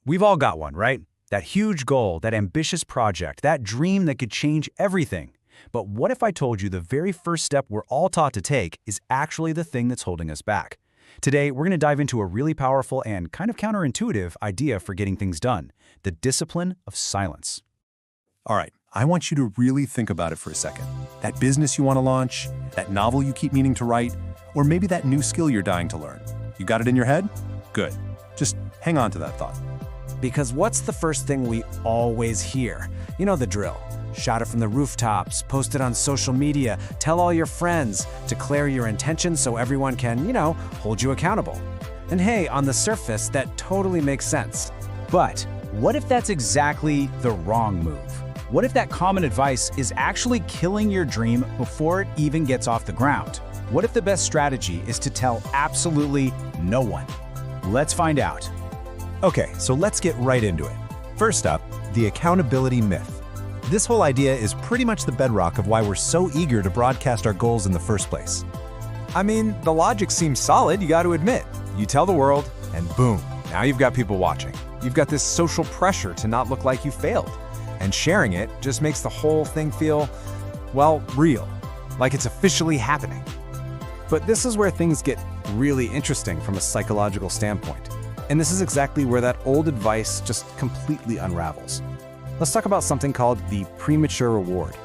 We've all got one, right? That huge goal, that ambitious project, that dream that could change everything. But what if I told you the very first step we're all taught to take is actually the thing that's holding us back? Today, we're going to dive into a really powerful and kind of counterintuitive idea for getting things done: the discipline of silence. All right, I want you to really think about it for a second. That business you want to launch, that novel you keep meaning to write, or maybe that new skill you're dying to learn. You got it in your head? Good. Just hang on to that thought. Because what's the first thing we always hear? You know the drill. Shout it from the rooftops, post it on social media, tell all your friends, declare your intentions so everyone can, hold you accountable. And hey, on the surface, that totally makes sense. But what if that's exactly the wrong move? What if that common advice is actually killing your dream before it even gets off the ground? What if the best strategy is to tell absolutely no one? Let's find out. Okay, so let's get right into it. First up, the accountability myth. This whole idea is pretty much the bedrock of why we're so eager to broadcast our goals in the first place. I mean, the logic seems solid, you got to admit. You tell the world, and boom, now you've got people watching. You've got this social pressure to not look like you failed. And sharing it just makes the whole thing feel, well, real, like it's officially happening. But this is where things get really interesting from a psychological standpoint. And this is exactly where that old advice just completely unravels. Let's talk about something called the premature reward.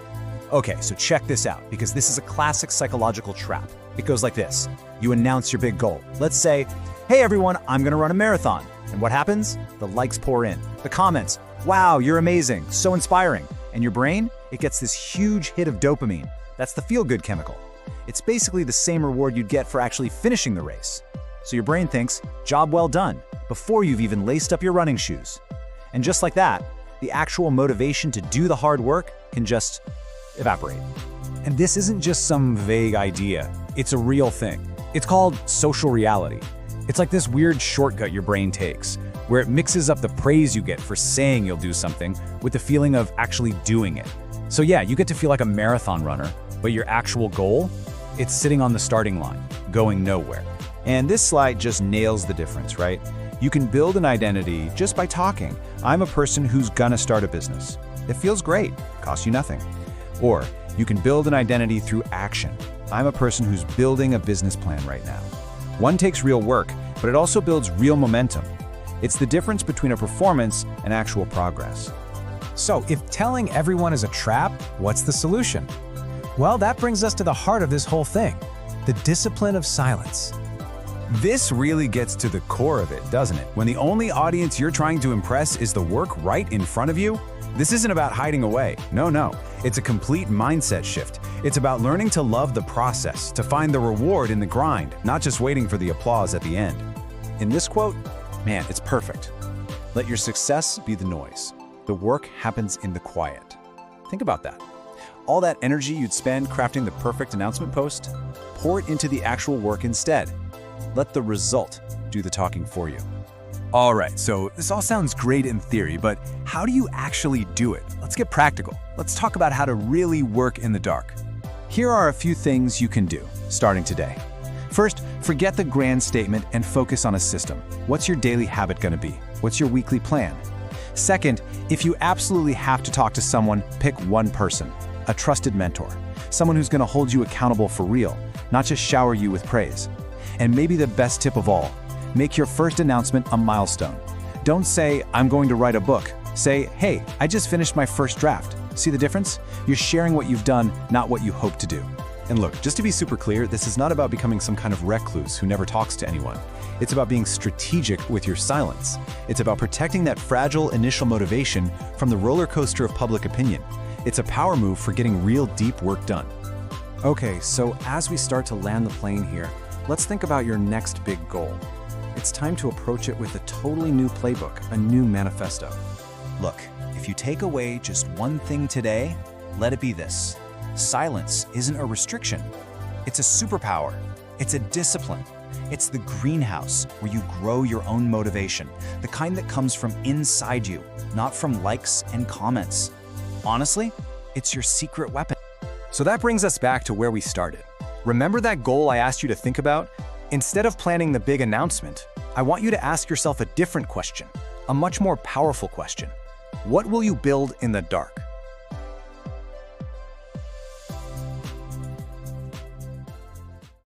Okay, so check this out, because this is a classic psychological trap. It goes like this. You announce your big goal. Let's say, hey everyone, I'm gonna run a marathon. And what happens? The likes pour in. The comments, wow, you're amazing, so inspiring. And your brain, it gets this huge hit of dopamine. That's the feel-good chemical. It's basically the same reward you'd get for actually finishing the race. So your brain thinks, job well done, before you've even laced up your running shoes. And just like that, the actual motivation to do the hard work can just evaporate. And this isn't just some vague idea, it's a real thing. It's called social reality. It's like this weird shortcut your brain takes, where it mixes up the praise you get for saying you'll do something with the feeling of actually doing it. So yeah, you get to feel like a marathon runner, but your actual goal, it's sitting on the starting line, going nowhere. And this slide just nails the difference, right? You can build an identity just by talking. I'm a person who's gonna start a business. It feels great, costs you nothing. Or you can build an identity through action. I'm a person who's building a business plan right now. One takes real work, but it also builds real momentum. It's the difference between a performance and actual progress. So if telling everyone is a trap, what's the solution? Well, that brings us to the heart of this whole thing, the discipline of silence. This really gets to the core of it, doesn't it? When the only audience you're trying to impress is the work right in front of you, this isn't about hiding away. No. It's a complete mindset shift. It's about learning to love the process, to find the reward in the grind, not just waiting for the applause at the end. In this quote, man, it's perfect. Let your success be the noise. The work happens in the quiet. Think about that. All that energy you'd spend crafting the perfect announcement post, pour it into the actual work instead. Let the result do the talking for you. All right, so this all sounds great in theory, but how do you actually do it? Let's get practical. Let's talk about how to really work in the dark. Here are a few things you can do, starting today. First, forget the grand statement and focus on a system. What's your daily habit gonna be? What's your weekly plan? Second, if you absolutely have to talk to someone, pick one person, a trusted mentor, someone who's gonna hold you accountable for real, not just shower you with praise. And maybe the best tip of all, make your first announcement a milestone. Don't say, I'm going to write a book. Say, hey, I just finished my first draft. See the difference? You're sharing what you've done, not what you hope to do. And look, just to be super clear, this is not about becoming some kind of recluse who never talks to anyone. It's about being strategic with your silence. It's about protecting that fragile initial motivation from the roller coaster of public opinion. It's a power move for getting real deep work done. Okay, so as we start to land the plane here, let's think about your next big goal. It's time to approach it with a totally new playbook, a new manifesto. Look, if you take away just one thing today, let it be this. Silence isn't a restriction. It's a superpower. It's a discipline. It's the greenhouse where you grow your own motivation, the kind that comes from inside you, not from likes and comments. Honestly, it's your secret weapon. So that brings us back to where we started. Remember that goal I asked you to think about? Instead of planning the big announcement, I want you to ask yourself a different question. a much more powerful question. What will you build in the dark?